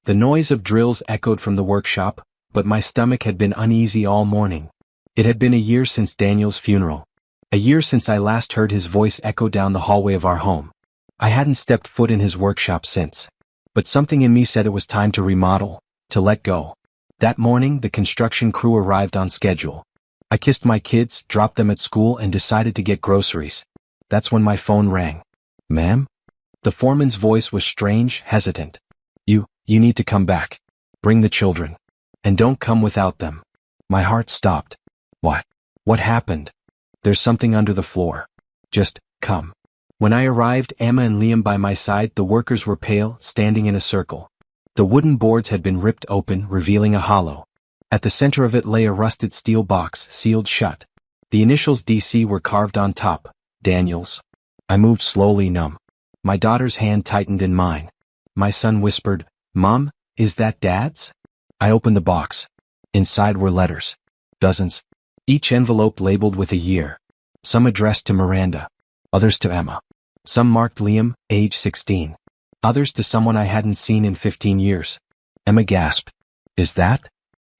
The noise of drills echoed from the workshop, but my stomach had been uneasy all morning. It had been a year since Daniel's funeral. A year since I last heard his voice echo down the hallway of our home. I hadn't stepped foot in his workshop since. But something in me said it was time to remodel, to let go. That morning, the construction crew arrived on schedule. I kissed my kids, dropped them at school, and decided to get groceries. That's when my phone rang. "Ma'am?" The foreman's voice was strange, hesitant. You need to come back. Bring the children. And don't come without them." My heart stopped. What happened? "There's something under the floor. Just come." When I arrived, Emma and Liam by my side, the workers were pale, standing in a circle. The wooden boards had been ripped open, revealing a hollow. At the center of it lay a rusted steel box, sealed shut. The initials DC were carved on top. Daniel's. I moved slowly, numb. My daughter's hand tightened in mine. My son whispered, "Mom, is that Dad's?" I opened the box. Inside were letters. Dozens. Each envelope labeled with a year. Some addressed to Miranda. Others to Emma. Some marked Liam, age 16. Others to someone I hadn't seen in 15 years. Emma gasped. "Is that?"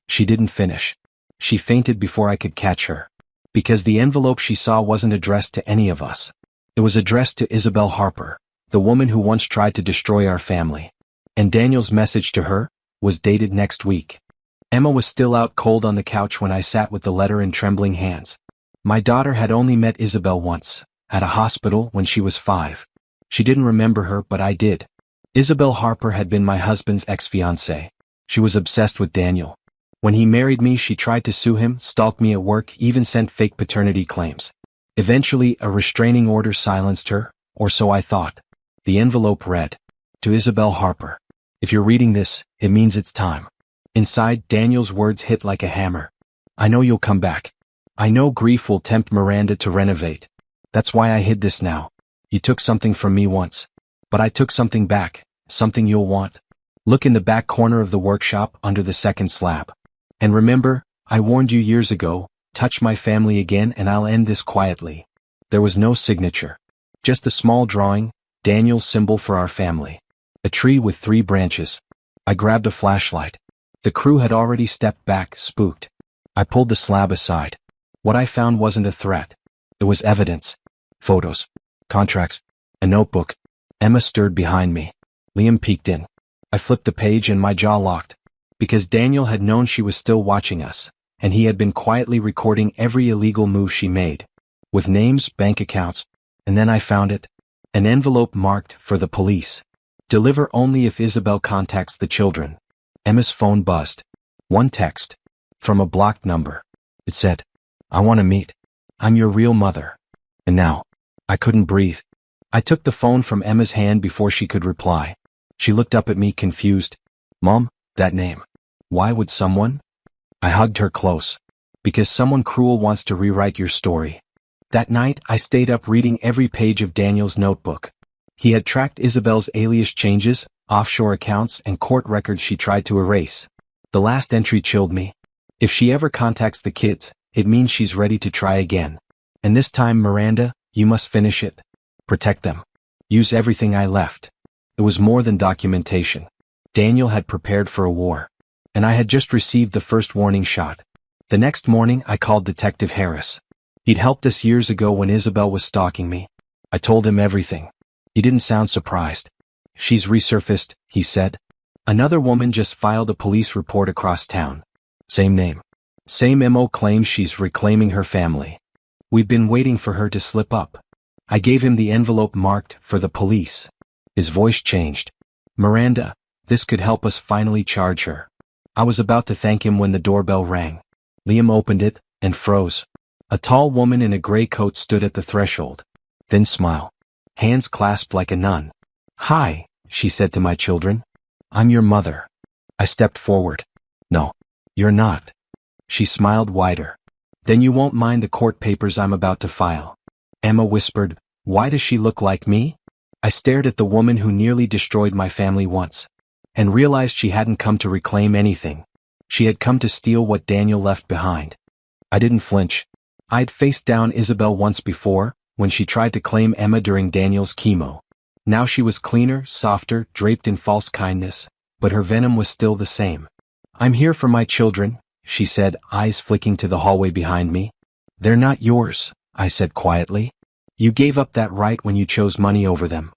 She didn't finish. She fainted before I could catch her. Because the envelope she saw wasn't addressed to any of us. It was addressed to Isabel Harper, the woman who once tried to destroy our family. And Daniel's message to her was dated next week. Emma was still out cold on the couch when I sat with the letter in trembling hands. My daughter had only met Isabel once, at a hospital when she was 5. She didn't remember her, but I did. Isabel Harper had been my husband's ex-fiancée. She was obsessed with Daniel. When he married me, she tried to sue him, stalked me at work, even sent fake paternity claims. Eventually, a restraining order silenced her, or so I thought. The envelope read, "To Isabel Harper. If you're reading this, it means it's time." Inside, Daniel's words hit like a hammer. "I know you'll come back. I know grief will tempt Miranda to renovate. That's why I hid this now. You took something from me once. But I took something back, something you'll want. Look in the back corner of the workshop under the second slab. And remember, I warned you years ago, touch my family again and I'll end this quietly." There was no signature. Just a small drawing, Daniel's symbol for our family. A tree with 3 branches. I grabbed a flashlight. The crew had already stepped back, spooked. I pulled the slab aside. What I found wasn't a threat. It was evidence. Photos. Contracts. A notebook. Emma stirred behind me. Liam peeked in. I flipped the page and my jaw locked. Because Daniel had known she was still watching us, and he had been quietly recording every illegal move she made. With names, bank accounts. And then I found it. An envelope marked, "For the police. Deliver only if Isabel contacts the children." Emma's phone buzzed. One text. From a blocked number. It said, "I want to meet. I'm your real mother." And now, I couldn't breathe. I took the phone from Emma's hand before she could reply. She looked up at me confused. "Mom, that name. Why would someone?" I hugged her close. "Because someone cruel wants to rewrite your story." That night, I stayed up reading every page of Daniel's notebook. He had tracked Isabel's alias changes, offshore accounts, and court records she tried to erase. The last entry chilled me. If she ever contacts the kids, it means she's ready to try again. And this time, Miranda, you must finish it. Protect them. Use everything I left. It was more than documentation. Daniel had prepared for a war. And I had just received the first warning shot. The next morning, I called Detective Harris. He'd helped us years ago when Isabel was stalking me. I told him everything. He didn't sound surprised. "She's resurfaced," he said. "Another woman just filed a police report across town. Same name. Same MO, claims she's reclaiming her family. We've been waiting for her to slip up." I gave him the envelope marked, "For the police." His voice changed. "Miranda, this could help us finally charge her." I was about to thank him when the doorbell rang. Liam opened it, and froze. A tall woman in a gray coat stood at the threshold. Thin smile. Hands clasped like a nun. "Hi," she said to my children. "I'm your mother." I stepped forward. "No, you're not." She smiled wider. "Then you won't mind the court papers I'm about to file." Emma whispered, "Why does she look like me?" I stared at the woman who nearly destroyed my family once, and realized she hadn't come to reclaim anything. She had come to steal what Daniel left behind. I didn't flinch. I'd faced down Isabel once before, when she tried to claim Emma during Daniel's chemo. Now she was cleaner, softer, draped in false kindness, but her venom was still the same. "I'm here for my children," she said, eyes flicking to the hallway behind me. "They're not yours," I said quietly. "You gave up that right when you chose money over them."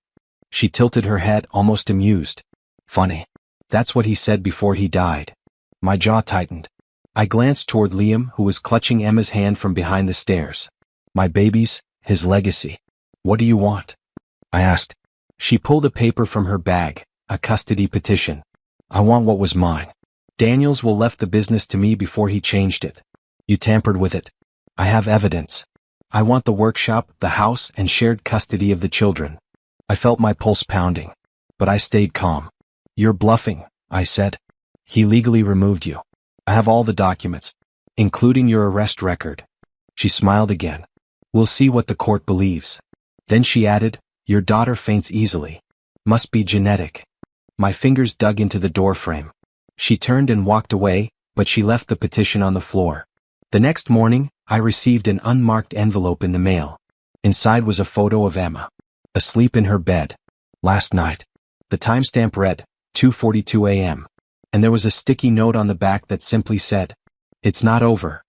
She tilted her head, almost amused. "Funny. That's what he said before he died." My jaw tightened. I glanced toward Liam, who was clutching Emma's hand from behind the stairs. "My babies, his legacy. What do you want?" I asked. She pulled a paper from her bag, a custody petition. "I want what was mine. Daniels will left the business to me before he changed it. You tampered with it. I have evidence. I want the workshop, the house, and shared custody of the children." I felt my pulse pounding, but I stayed calm. "You're bluffing," I said. "He legally removed you. I have all the documents, including your arrest record." She smiled again. "We'll see what the court believes." Then she added, "Your daughter faints easily. Must be genetic." My fingers dug into the doorframe. She turned and walked away, but she left the petition on the floor. The next morning, I received an unmarked envelope in the mail. Inside was a photo of Emma, asleep in her bed. Last night. The timestamp read, 2:42 a.m. And there was a sticky note on the back that simply said, "It's not over."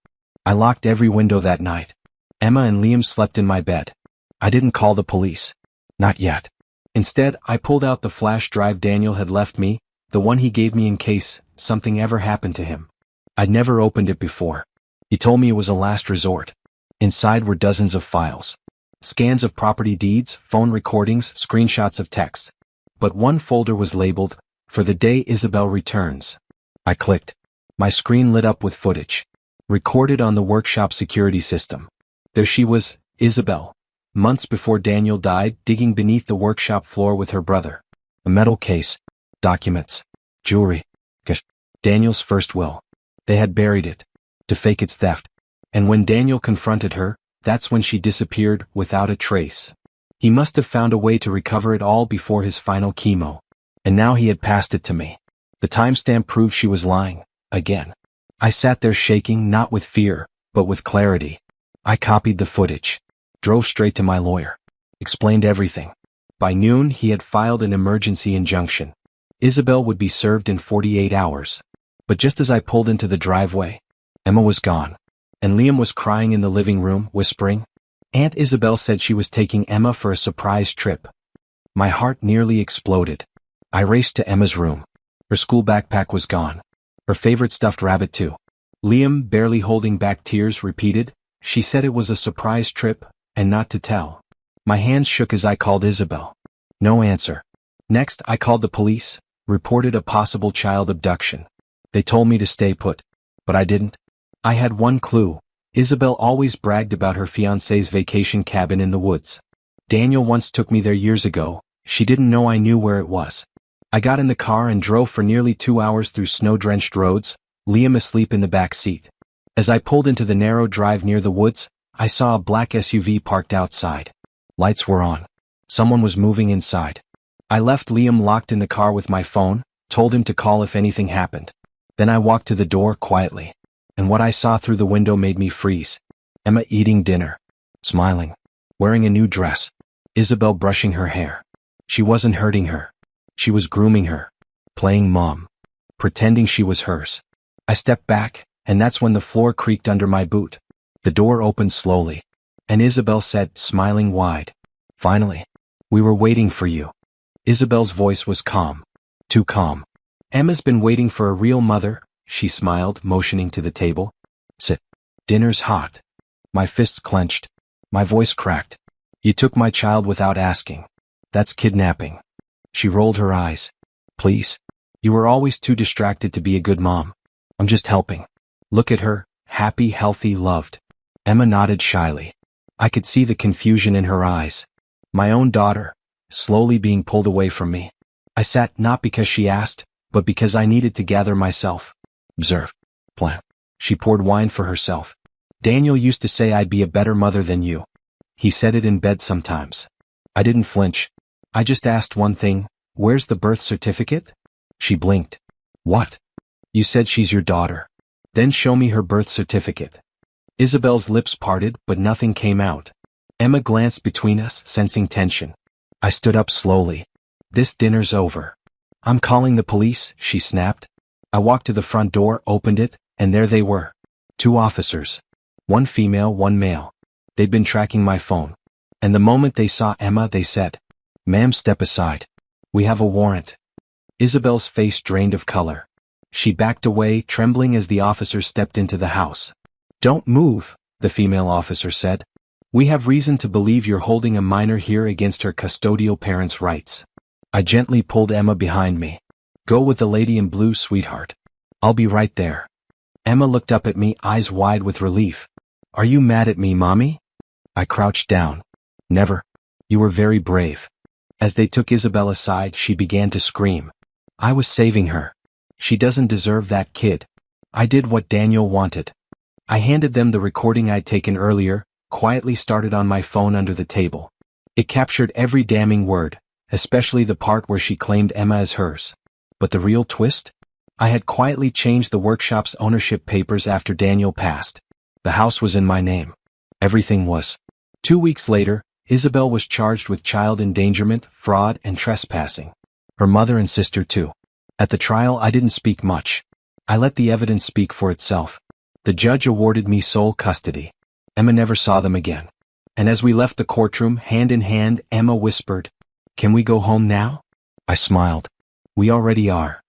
I locked every window that night. Emma and Liam slept in my bed. I didn't call the police. Not yet. Instead, I pulled out the flash drive Daniel had left me, the one he gave me in case something ever happened to him. I'd never opened it before. He told me it was a last resort. Inside were dozens of files. Scans of property deeds, phone recordings, screenshots of texts. But one folder was labeled, "For the day Isabel returns." I clicked. My screen lit up with footage. Recorded on the workshop security system. There she was, Isabel. Months before Daniel died, digging beneath the workshop floor with her brother. A metal case. Documents. Jewelry. Daniel's first will. They had buried it. To fake its theft. And when Daniel confronted her, that's when she disappeared without a trace. He must have found a way to recover it all before his final chemo. And now he had passed it to me. The timestamp proved she was lying, again. I sat there shaking, not with fear, but with clarity. I copied the footage. Drove straight to my lawyer. Explained everything. By noon, he had filed an emergency injunction. Isabel would be served in 48 hours. But just as I pulled into the driveway, Emma was gone. And Liam was crying in the living room, whispering, "Aunt Isabel said she was taking Emma for a surprise trip." My heart nearly exploded. I raced to Emma's room. Her school backpack was gone. Her favorite stuffed rabbit too. Liam, barely holding back tears, repeated, "She said it was a surprise trip, and not to tell." My hands shook as I called Isabel. No answer. Next, I called the police, reported a possible child abduction. They told me to stay put. But I didn't. I had one clue. Isabel always bragged about her fiancé's vacation cabin in the woods. Daniel once took me there years ago. She didn't know I knew where it was. I got in the car and drove for nearly 2 hours through snow-drenched roads, Liam asleep in the back seat. As I pulled into the narrow drive near the woods, I saw a black SUV parked outside. Lights were on. Someone was moving inside. I left Liam locked in the car with my phone, told him to call if anything happened. Then I walked to the door quietly. And what I saw through the window made me freeze. Emma eating dinner. Smiling. Wearing a new dress. Isabel brushing her hair. She wasn't hurting her. She was grooming her. Playing mom. Pretending she was hers. I stepped back, and that's when the floor creaked under my boot. The door opened slowly. And Isabel said, smiling wide, "Finally. We were waiting for you." Isabel's voice was calm. Too calm. "Emma's been waiting for a real mother," she smiled, motioning to the table. "Sit. Dinner's hot." My fists clenched. My voice cracked. "You took my child without asking. That's kidnapping." She rolled her eyes. "Please. You were always too distracted to be a good mom. I'm just helping. Look at her, happy, healthy, loved." Emma nodded shyly. I could see the confusion in her eyes. My own daughter, slowly being pulled away from me. I sat not because she asked, but because I needed to gather myself. Observe. Plan. She poured wine for herself. "Daniel used to say I'd be a better mother than you. He said it in bed sometimes." I didn't flinch. I just asked one thing, "Where's the birth certificate?" She blinked. "What?" "You said she's your daughter. Then show me her birth certificate." Isabel's lips parted, but nothing came out. Emma glanced between us, sensing tension. I stood up slowly. "This dinner's over. I'm calling the police, she snapped. I walked to the front door, opened it, and there they were. 2 officers. 1 female, 1 male. They'd been tracking my phone. And the moment they saw Emma, they said, "Ma'am, step aside. We have a warrant." Isabel's face drained of color. She backed away, trembling as the officers stepped into the house. "Don't move," the female officer said. "We have reason to believe you're holding a minor here against her custodial parents' rights." I gently pulled Emma behind me. "Go with the lady in blue, sweetheart. I'll be right there." Emma looked up at me, eyes wide with relief. "Are you mad at me, Mommy?" I crouched down. "Never. You were very brave." As they took Isabel aside, she began to scream. "I was saving her. She doesn't deserve that kid. I did what Daniel wanted." I handed them the recording I'd taken earlier, quietly started on my phone under the table. It captured every damning word, especially the part where she claimed Emma as hers. But the real twist? I had quietly changed the workshop's ownership papers after Daniel passed. The house was in my name. Everything was. 2 weeks later, Isabel was charged with child endangerment, fraud, and trespassing. Her mother and sister too. At the trial, I didn't speak much. I let the evidence speak for itself. The judge awarded me sole custody. Emma never saw them again. And as we left the courtroom, hand in hand, Emma whispered, "Can we go home now?" I smiled. "We already are."